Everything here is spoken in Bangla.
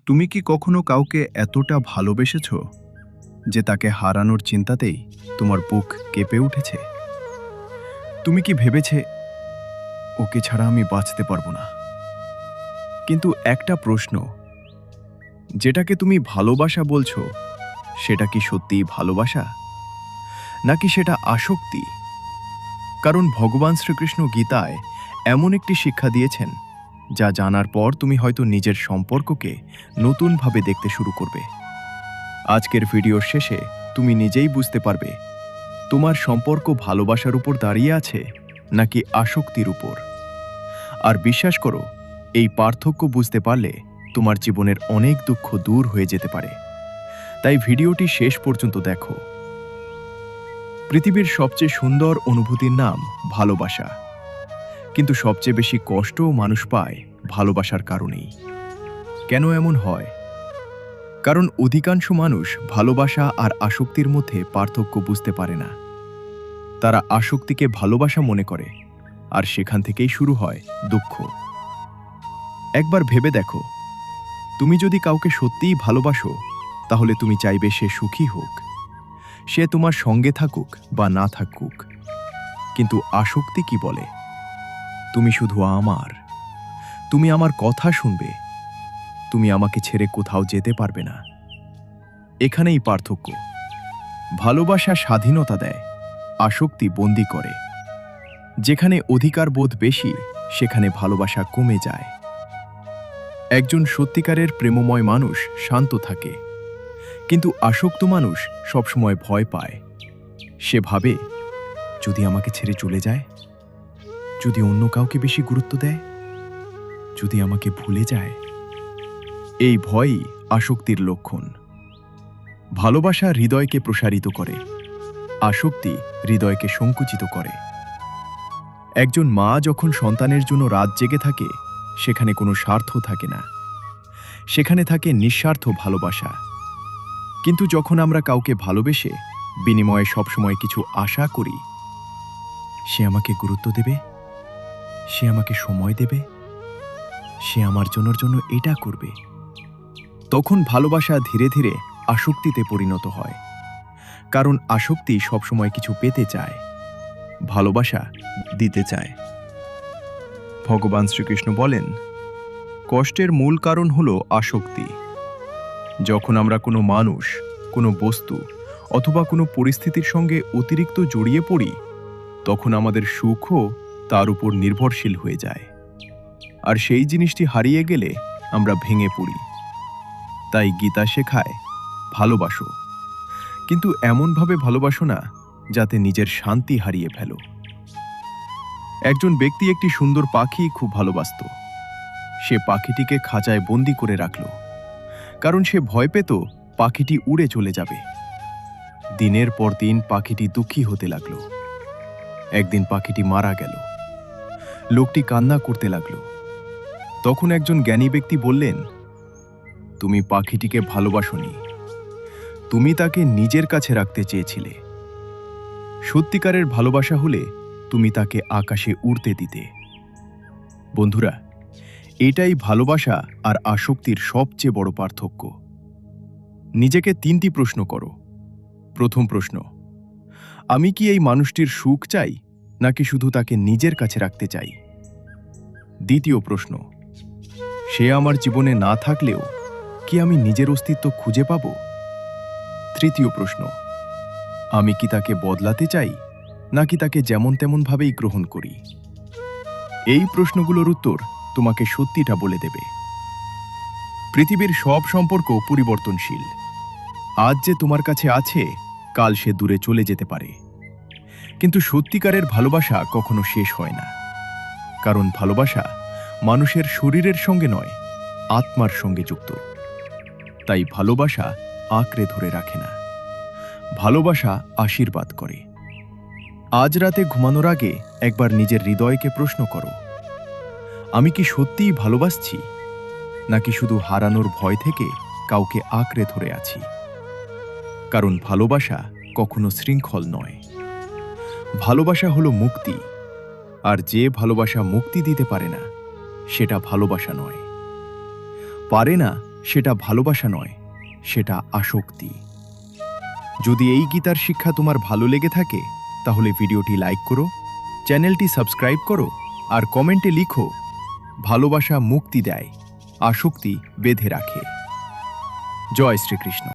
তুমি কি কখনো কাউকে এতটা ভালোবেসেছো যে তাকে হারানোর চিন্তাতেই তোমার বুক কেঁপে উঠেছে? তুমি কি ভেবেছে, ওকে ছাড়া আমি বাঁচতে পারবো না? কিন্তু একটা প্রশ্ন, যেটাকে তুমি ভালোবাসা বলছো, সেটা কি সত্যিই ভালোবাসা, নাকি সেটা আসক্তি? কারণ ভগবান শ্রীকৃষ্ণ গীতায় এমন একটি শিক্ষা দিয়েছেন যা জানার পর তুমি হয়তো নিজের সম্পর্ককে নতুনভাবে দেখতে শুরু করবে। আজকের ভিডিওর শেষে তুমি নিজেই বুঝতে পারবে তোমার সম্পর্ক ভালোবাসার উপর দাঁড়িয়ে আছে নাকি আসক্তির উপর। আর বিশ্বাস করো, এই পার্থক্য বুঝতে পারলে তোমার জীবনের অনেক দুঃখ দূর হয়ে যেতে পারে। তাই ভিডিওটি শেষ পর্যন্ত দেখো। পৃথিবীর সবচেয়ে সুন্দর অনুভূতির নাম ভালোবাসা, কিন্তু সবচেয়ে বেশি কষ্টও মানুষ পায় ভালোবাসার কারণেই। কেন এমন হয়? কারণ অধিকাংশ মানুষ ভালোবাসা আর আসক্তির মধ্যে পার্থক্য বুঝতে পারে না। তারা আসক্তিকে ভালোবাসা মনে করে, আর সেখান থেকেই শুরু হয় দুঃখ। একবার ভেবে দেখো, তুমি যদি কাউকে সত্যিই ভালোবাসো, তাহলে তুমি চাইবে সে সুখী হোক, সে তোমার সঙ্গে থাকুক বা না থাকুক। কিন্তু আসক্তি কি বলে? তুমি শুধু আমার, তুমি আমার কথা শুনবে, তুমি আমাকে ছেড়ে কোথাও যেতে পারবে না। এখানেই পার্থক্য। ভালোবাসা স্বাধীনতা দেয়, আসক্তি বন্দী করে। যেখানে অধিকার বোধ বেশি, সেখানে ভালোবাসা কমে যায়। একজন সত্যিকারের প্রেমময় মানুষ শান্ত থাকে, কিন্তু আসক্ত মানুষ সবসময় ভয় পায়। সে ভাবে, যদি আমাকে ছেড়ে চলে যায়, যদি অন্য কাউকে বেশি গুরুত্ব দেয়, যদি আমাকে ভুলে যায়। এই ভয়ই আসক্তির লক্ষণ। ভালোবাসা হৃদয়কে প্রসারিত করে, আসক্তি হৃদয়কে সংকুচিত করে। একজন মা যখন সন্তানের জন্য রাত জেগে থাকে, সেখানে কোনো স্বার্থ থাকে না, সেখানে থাকে নিঃস্বার্থ ভালোবাসা। কিন্তু যখন আমরা কাউকে ভালোবেসে বিনিময়ে সবসময় কিছু আশা করি, সে আমাকে গুরুত্ব দেবে, সে আমাকে সময় দেবে, সে আমার জন্য এটা করবে, তখন ভালোবাসা ধীরে ধীরে আসক্তিতে পরিণত হয়। কারণ আসক্তি সবসময় কিছু পেতে চায়, ভালোবাসা দিতে চায়। ভগবান শ্রীকৃষ্ণ বলেন, কষ্টের মূল কারণ হল আসক্তি। যখন আমরা কোনো মানুষ, কোনো বস্তু অথবা কোনো পরিস্থিতির সঙ্গে অতিরিক্ত জড়িয়ে পড়ি, তখন আমাদের সুখও তার উপর নির্ভরশীল হয়ে যায়। আর সেই জিনিসটি হারিয়ে গেলে আমরা ভেঙে পড়ি। তাই গীতা শেখায়, ভালোবাসো, কিন্তু এমনভাবে ভালোবাসো না যাতে নিজের শান্তি হারিয়ে ফেলো। একজন ব্যক্তি একটি সুন্দর পাখি খুব ভালোবাসত। সে পাখিটিকে খাঁচায় বন্দি করে রাখল, কারণ সে ভয় পেত পাখিটি উড়ে চলে যাবে। দিনের পর দিন পাখিটি দুঃখী হতে লাগল। একদিন পাখিটি মারা গেল। লোকটি কান্না করতে লাগল। তখন একজন জ্ঞানী ব্যক্তি বললেন, তুমি পাখিটিকে ভালোবাসোনি, তুমি তাকে নিজের কাছে রাখতে চেয়েছিলে। সত্যিকারের ভালোবাসা হলে তুমি তাকে আকাশে উড়তে দিতে। বন্ধুরা, এটাই ভালোবাসা আর আসক্তির সবচেয়ে বড় পার্থক্য। নিজেকে 3টি প্রশ্ন করো। প্রথম প্রশ্ন, আমি কি এই মানুষটির সুখ চাই, নাকি শুধু তাকে নিজের কাছে রাখতে চাই? দ্বিতীয় প্রশ্ন, সে আমার জীবনে না থাকলেও কি আমি নিজের অস্তিত্ব খুঁজে পাব? তৃতীয় প্রশ্ন, আমি কি তাকে বদলাতে চাই, নাকি তাকে যেমন তেমন ভাবেই গ্রহণ করি? এই প্রশ্নগুলোর উত্তর তোমাকে সত্যিটা বলে দেবে। পৃথিবীর সব সম্পর্ক পরিবর্তনশীল। আজ যে তোমার কাছে আছে, কাল সে দূরে চলে যেতে পারে। কিন্তু সত্যিকারের ভালোবাসা কখনো শেষ হয় না। কারণ ভালোবাসা মানুষের শরীরের সঙ্গে নয়, আত্মার সঙ্গে যুক্ত। তাই ভালোবাসা আঁকড়ে ধরে রাখে না, ভালোবাসা আশীর্বাদ করে। আজ রাতে ঘুমানোর আগে একবার নিজের হৃদয়কে প্রশ্ন করো, আমি কি সত্যিই ভালোবাসছি, নাকি শুধু হারানোর ভয় থেকে কাউকে আঁকড়ে ধরে আছি? কারণ ভালোবাসা কখনো শৃঙ্খল নয়। ভালোবাসা হলো মুক্তি, আর যে ভালোবাসা মুক্তি দিতে পারে না, সেটা ভালোবাসা নয়। পারে না, সেটা ভালোবাসা নয়, সেটা আসক্তি। যদি এই গীতার শিক্ষা তোমার ভালো লেগে থাকে তাহলে ভিডিওটি লাইক করো, চ্যানেলটি সাবস্ক্রাইব করো আর কমেন্টে লিখো, ভালোবাসা মুক্তি দেয়, আসক্তি বেঁধে রাখে। জয় শ্রীকৃষ্ণ।